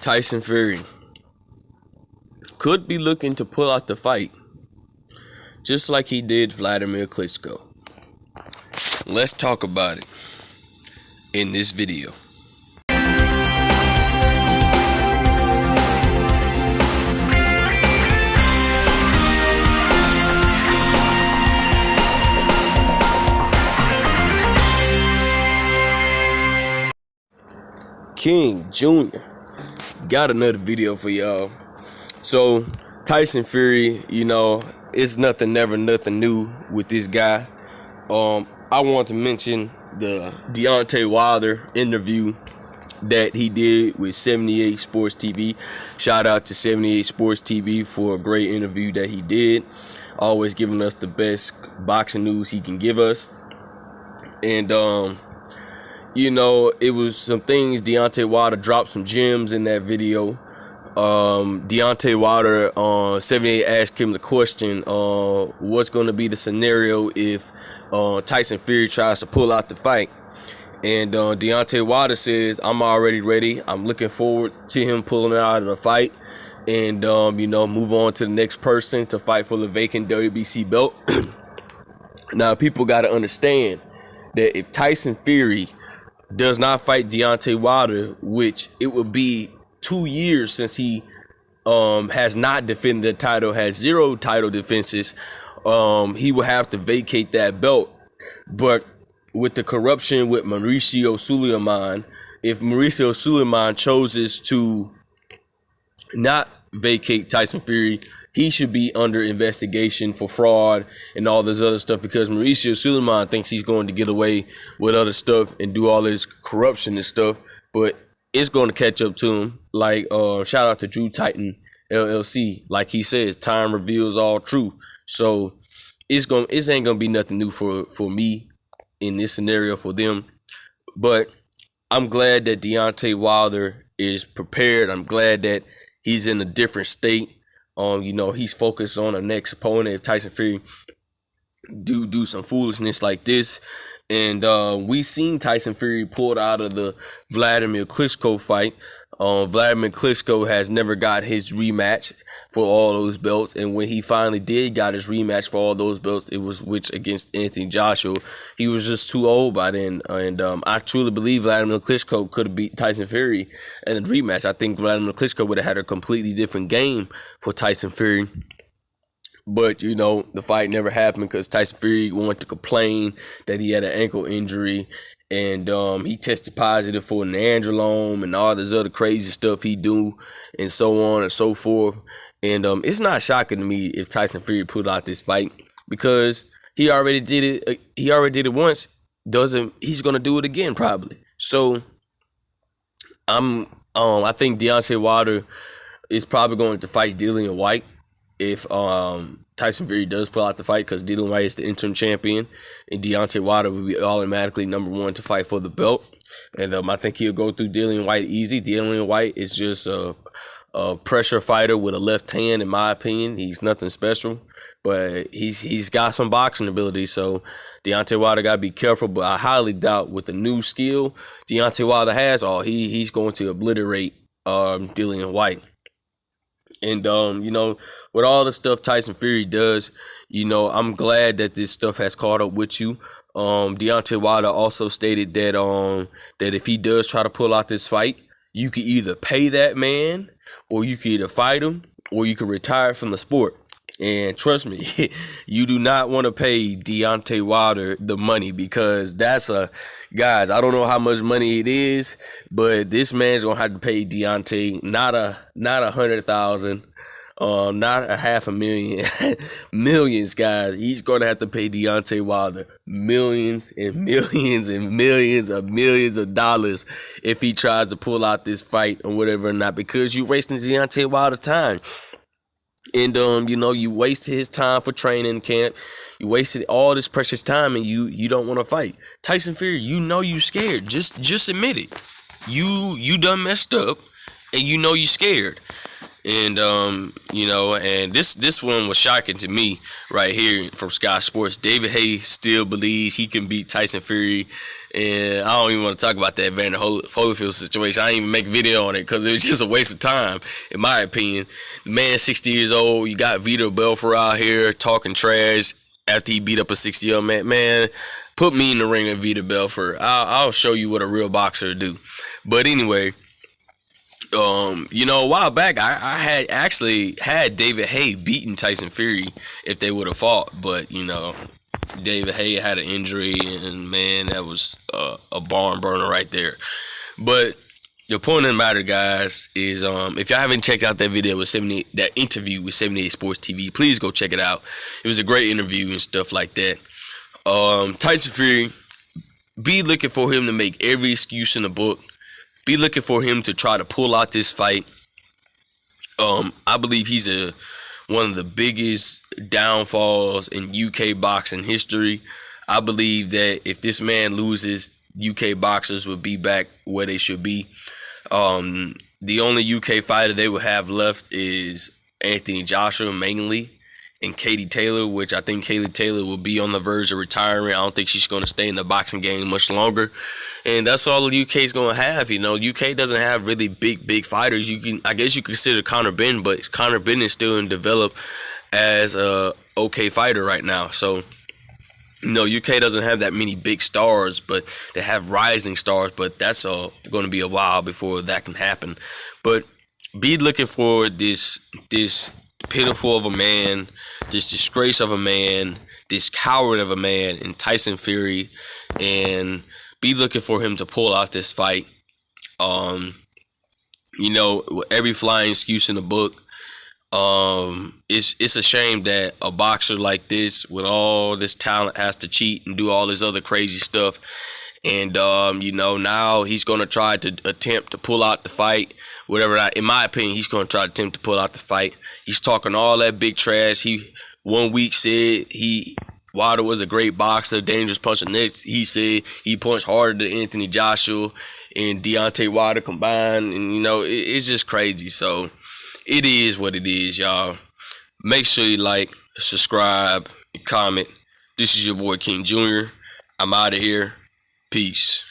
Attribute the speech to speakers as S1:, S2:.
S1: Tyson Fury could be looking to pull out the fight, just like he did Vladimir Klitschko. Let's talk about it in this video. King Jr. got another video for y'all. So Tyson Fury, it's nothing new with this guy. I want to mention the Deontay Wilder interview that he did with 78 Sports TV. Shout out to 78 Sports TV for a great interview that he did. Always giving us the best boxing news he can give us. And it was some things. Deontay Wilder dropped some gems in that video. Deontay Wilder on 78 asked him the question, what's going to be the scenario if Tyson Fury tries to pull out the fight? And Deontay Wilder says, I'm already ready. I'm looking forward to him pulling it out of the fight and, move on to the next person to fight for the vacant WBC belt. Now, people got to understand that if Tyson Fury does not fight Deontay Wilder, which it would be 2 years since he has not defended the title, has 0 title defenses, he will have to vacate that belt. But with the corruption with Mauricio Suleiman, if Mauricio Suleiman chooses to not vacate Tyson Fury, he should be under investigation for fraud and all this other stuff, because Mauricio Suleiman thinks he's going to get away with other stuff and do all this corruption and stuff, but it's going to catch up to him. Like, shout out to Drew Titan LLC. Like he says, time reveals all truth. So it ain't gonna be nothing new for me in this scenario for them. But I'm glad that Deontay Wilder is prepared. I'm glad that he's in a different state. He's focused on the next opponent. If Tyson Fury do some foolishness like this. And we seen Tyson Fury pulled out of the Vladimir Klitschko fight. Vladimir Klitschko has never got his rematch for all those belts. And when he finally did got his rematch for all those belts, it was against Anthony Joshua. He was just too old by then. And I truly believe Vladimir Klitschko could have beat Tyson Fury in the rematch. I think Vladimir Klitschko would have had a completely different game for Tyson Fury. But, the fight never happened because Tyson Fury wanted to complain that he had an ankle injury. And he tested positive for nandrolone and all this other crazy stuff he do and so on and so forth. And it's not shocking to me if Tyson Fury pulled out this fight, because he already did it. He already did it once. He's going to do it again probably. So I think Deontay Wilder is probably going to fight Dillian White if Tyson Fury does pull out the fight, because Dillian White is the interim champion and Deontay Wilder will be automatically number 1 to fight for the belt. And I think he'll go through Dillian White easy. Dillian White is just a pressure fighter with a left hand, in my opinion. He's nothing special, but he's got some boxing ability. So Deontay Wilder got to be careful, but I highly doubt with the new skill Deontay Wilder has, he's going to obliterate Dillian White. And, with all the stuff Tyson Fury does, I'm glad that this stuff has caught up with you. Deontay Wilder also stated that if he does try to pull out this fight, you can either pay that man, or you can either fight him, or you can retire from the sport. And trust me, you do not want to pay Deontay Wilder the money, because guys, I don't know how much money it is, but this man's gonna have to pay Deontay not 100,000, not $500,000, millions, guys. He's gonna have to pay Deontay Wilder millions and millions and millions of dollars if he tries to pull out this fight or whatever or not, because you're wasting Deontay Wilder's time. And you wasted his time for training camp. You wasted all this precious time, and you don't want to fight Tyson Fury. You scared. Just admit it. You done messed up, and you scared. And and this one was shocking to me right here from Sky Sports. David Hayes still believes he can beat Tyson Fury And I don't even want to talk about that Vander Holyfield situation. I didn't even make a video on it because it was just a waste of time, in my opinion. The man, 60 years old. You got Vitor Belfort out here talking trash after he beat up a 60-year-old man. Man, put me in the ring with Vitor Belfort. I'll show you what a real boxer do. But anyway, you know, a while back, I had actually had David Haye beating Tyson Fury if they would have fought. But, you know, David Haye had an injury, and man, that was a barn burner right there. But the point of the matter, guys, is if y'all haven't checked out that video with that interview with 78 Sports TV, please go check it out. It was a great interview and stuff like that. Tyson Fury, be looking for him to make every excuse in the book. Be looking for him to try to pull out this fight. I believe he's one of the biggest downfalls in UK boxing history. I believe that if this man loses, UK boxers will be back where they should be. The only UK fighter they will have left is Anthony Joshua mainly, and Katie Taylor, which I think Katie Taylor will be on the verge of retiring. I don't think she's going to stay in the boxing game much longer. And that's all the UK is going to have. You know, UK doesn't have really big fighters. I guess you consider Conor Benn, but Conor Benn is still in develop as a okay fighter right now. So, you know, UK doesn't have that many big stars, but they have rising stars. But that's going to be a while before that can happen. But be looking for this pitiful of a man, this disgrace of a man, this coward of a man in Tyson Fury, and be looking for him to pull out this fight. You know, every flying excuse in the book. It's a shame that a boxer like this with all this talent has to cheat and do all this other crazy stuff. And you know, now he's going to try to attempt to pull out the fight. Whatever, in my opinion, he's going to try to attempt to pull out the fight. He's talking all that big trash. He one week said Wilder was a great boxer, dangerous puncher. Next, he said he punched harder than Anthony Joshua and Deontay Wilder combined. And, you know, it's just crazy. So it is what it is, y'all. Make sure you like, subscribe, and comment. This is your boy King Jr. I'm out of here. Peace.